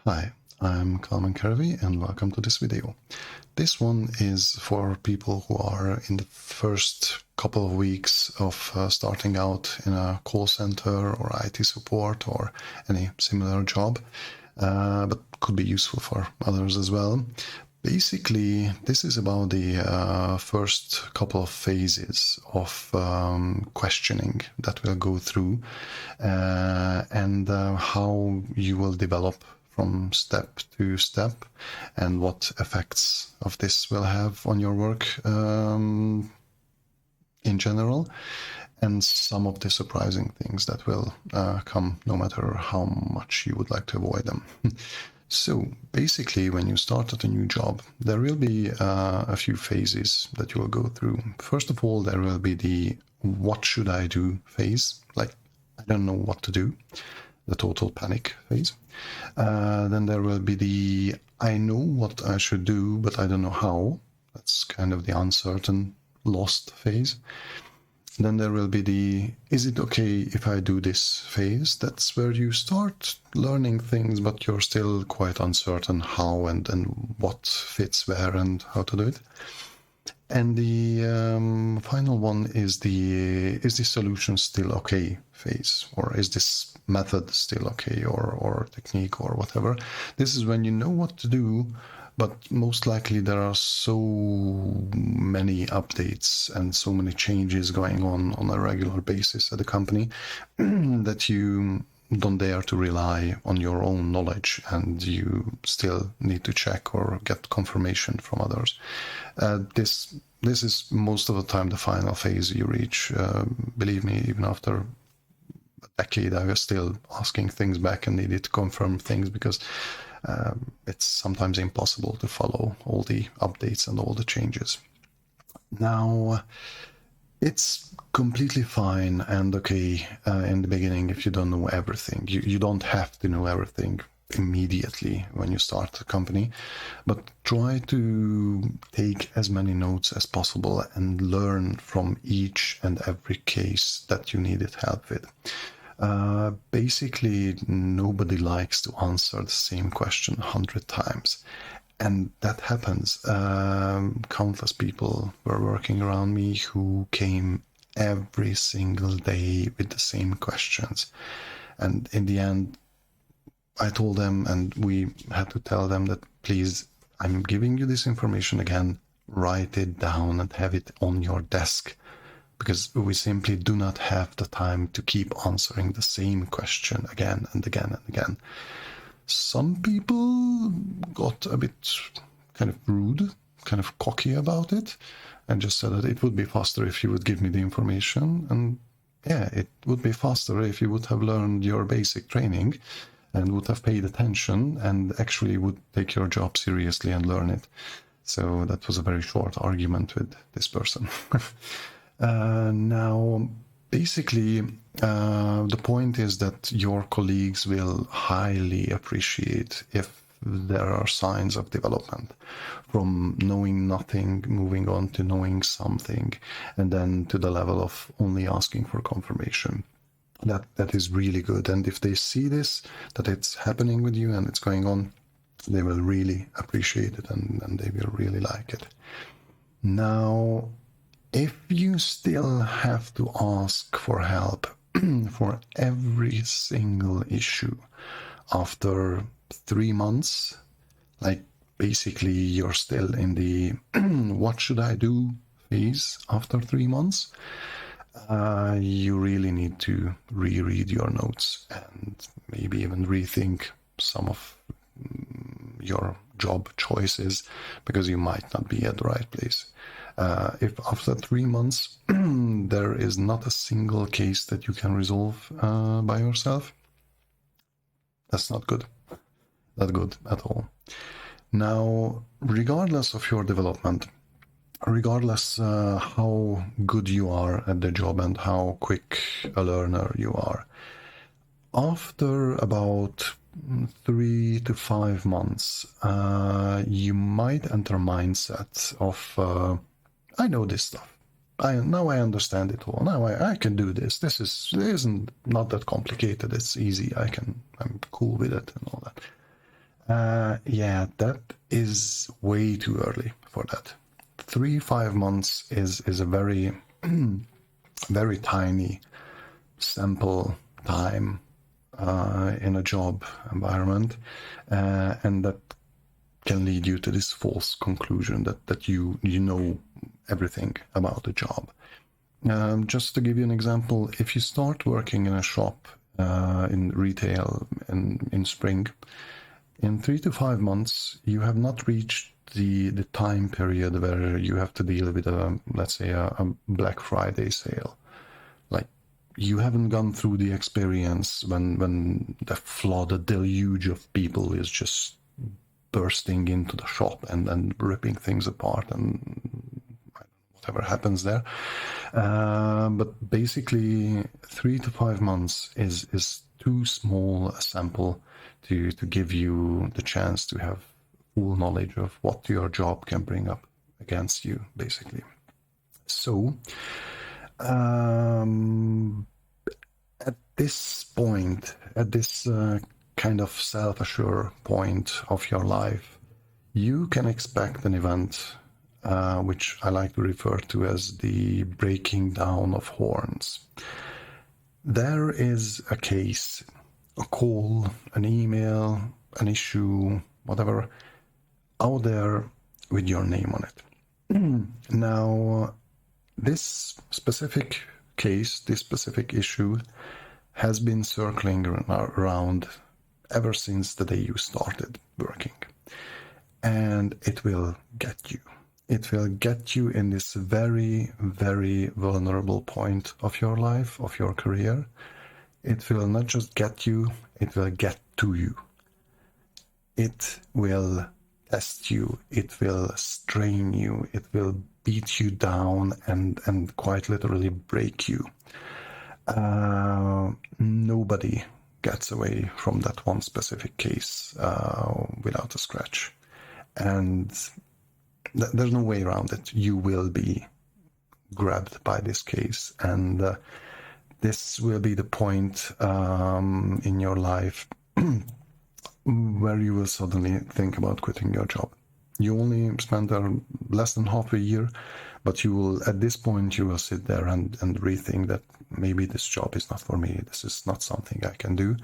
Hi, I'm Kalman Kervi and welcome to this video. This one is for people who are in the first couple of weeks of starting out in a call center or IT support or any similar job, but could be useful for others as well. Basically, this is about the first couple of phases of questioning that we'll go through and how you will develop from step to step and what effects of this will have on your work in general, and some of the surprising things that will come no matter how much you would like to avoid them. So basically, when you start at a new job, there will be a few phases that you will go through. First of all, there will be the what should I do phase, like I don't know what to do, the total panic phase. Then there will be the I know what I should do, but I don't know how. That's kind of the uncertain, lost phase. Then there will be the is it okay if I do this phase? That's where you start learning things, but you're still quite uncertain how and what fits where and how to do it. And the final one is the solution still okay phase, or is this method still okay, or technique or whatever. This is when you know what to do, but most likely there are so many updates and so many changes going on a regular basis at the company that you don't dare to rely on your own knowledge, and you still need to check or get confirmation from others. This is most of the time the final phase you reach. Believe me, even after a decade, I was still asking things back and needed to confirm things because it's sometimes impossible to follow all the updates and all the changes. Now, it's completely fine and okay in the beginning if you don't know everything. You don't have to know everything immediately when you start a company, but try to take as many notes as possible and learn from each and every case that you needed help with. Basically, nobody likes to answer the same question 100 times. And that happens. Countless people were working around me who came every single day with the same questions. And in the end, I told them, and we had to tell them that, please, I'm giving you this information again, write it down and have it on your desk, because we simply do not have the time to keep answering the same question again and again and again. Some people got a bit kind of rude, kind of cocky about it, and just said that it would be faster if you would give me the information. And yeah, it would be faster if you would have learned your basic training and would have paid attention and actually would take your job seriously and learn it. So that was a very short argument with this person. Now, basically, the point is that your colleagues will highly appreciate if there are signs of development, from knowing nothing, moving on to knowing something, and then to the level of only asking for confirmation. That is really good. And if they see this, that it's happening with you and it's going on, they will really appreciate it and they will really like it. Now, if you still have to ask for help for every single issue after 3 months, like basically you're still in the what should I do phase after 3 months, you really need to reread your notes and maybe even rethink some of your job choices, because you might not be at the right place. If after 3 months there is not a single case that you can resolve by yourself, that's not good. Not good at all. Now, regardless of your development, regardless how good you are at the job and how quick a learner you are, after about 3 to 5 months, you might enter a mindset of I know this stuff. Now I understand it all. Now I can do this. This isn't not that complicated. It's easy. I'm cool with it and all that. Yeah, that is way too early for that. 3-5 months is a very very tiny sample time in a job environment, and that can lead you to this false conclusion that you know everything about the job. Just to give you an example, if you start working in a shop in retail in spring, in 3 to 5 months, you have not reached the time period where you have to deal with let's say a Black Friday sale. Like, you haven't gone through the experience when the flood, the deluge of people is just bursting into the shop and ripping things apart and whatever happens there. But basically, 3 to 5 months is too small a sample to give you the chance to have full knowledge of what your job can bring up against you, basically. So, at this point, at this kind of self-assured point of your life, you can expect an event which I like to refer to as the breaking down of horns. There is a case, a call, an email, an issue, whatever, out there with your name on it. Now, this specific case, this specific issue, has been circling around ever since the day you started working. And it will get you. It will get you in this very, very vulnerable point of your life, of your career. It will not just get you, it will get to you. It will test you, it will strain you, it will beat you down and quite literally break you. Nobody gets away from that one specific case without a scratch. And there's no way around it. You will be grabbed by this case, and this will be the point in your life where you will suddenly think about quitting your job. You only spent less than half a year, but you will, at this point, you will sit there and rethink that maybe this job is not for me. This is not something I can do.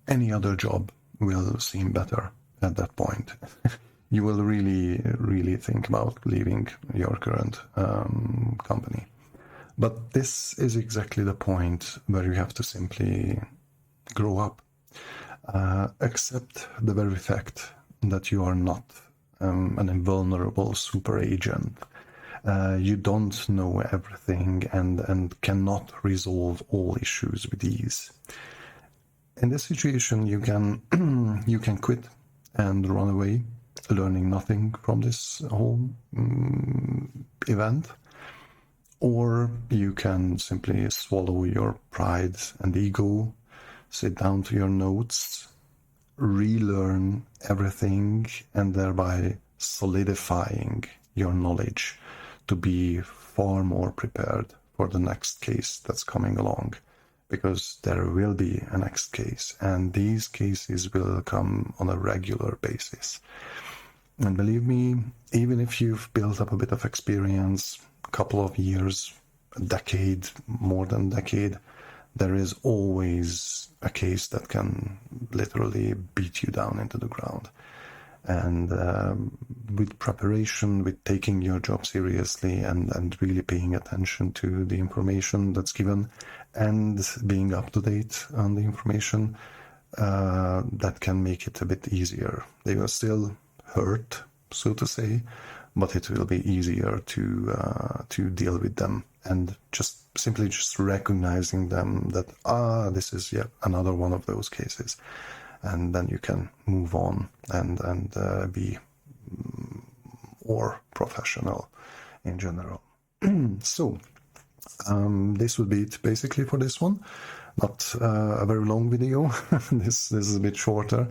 Any other job will seem better at that point. You will really, really think about leaving your current company. But this is exactly the point where you have to simply grow up. Accept the very fact that you are not an invulnerable super agent. You don't know everything and cannot resolve all issues with ease. In this situation, you can quit and run away, learning nothing from this whole event. Or you can simply swallow your pride and ego, sit down to your notes, relearn everything, and thereby solidifying your knowledge to be far more prepared for the next case that's coming along. Because there will be a next case, and these cases will come on a regular basis. And believe me, even if you've built up a bit of experience, a couple of years, a decade, more than a decade, there is always a case that can literally beat you down into the ground. And with preparation, with taking your job seriously and really paying attention to the information that's given and being up to date on the information, that can make it a bit easier. They will still hurt, so to say, but it will be easier to deal with them, and simply recognizing them that, this is yet another one of those cases. And then you can move on and be more professional in general. So this would be it basically for this one. Not a very long video. This is a bit shorter.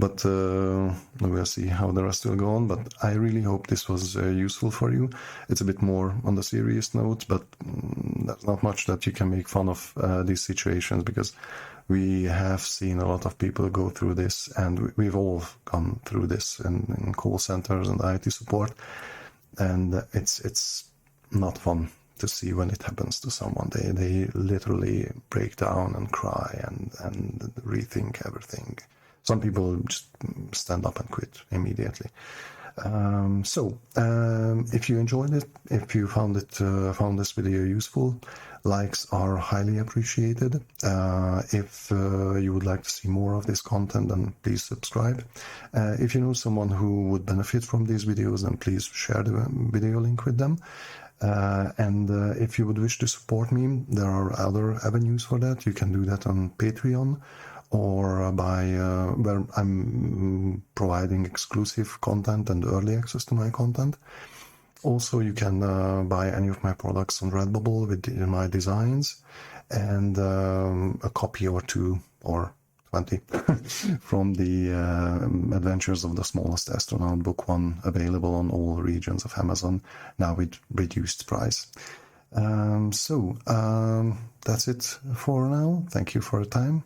but we'll see how the rest will go on. But I really hope this was useful for you. It's a bit more on the serious note, but there's not much that you can make fun of these situations, because we have seen a lot of people go through this, and we've all gone through this in call centers and IT support, and it's not fun to see when it happens to someone. They literally break down and cry and rethink everything. Some people just stand up and quit immediately. If you enjoyed it, if you found this video useful, likes are highly appreciated. If you would like to see more of this content, then please subscribe. If you know someone who would benefit from these videos, then please share the video link with them. If you would wish to support me, there are other avenues for that. You can do that on Patreon, or by where I'm providing exclusive content and early access to my content. Also, you can buy any of my products on Redbubble with my designs, and a copy or two or 20 from the Adventures of the Smallest Astronaut Book 1, available on all regions of Amazon, now with reduced price. That's it for now. Thank you for your time.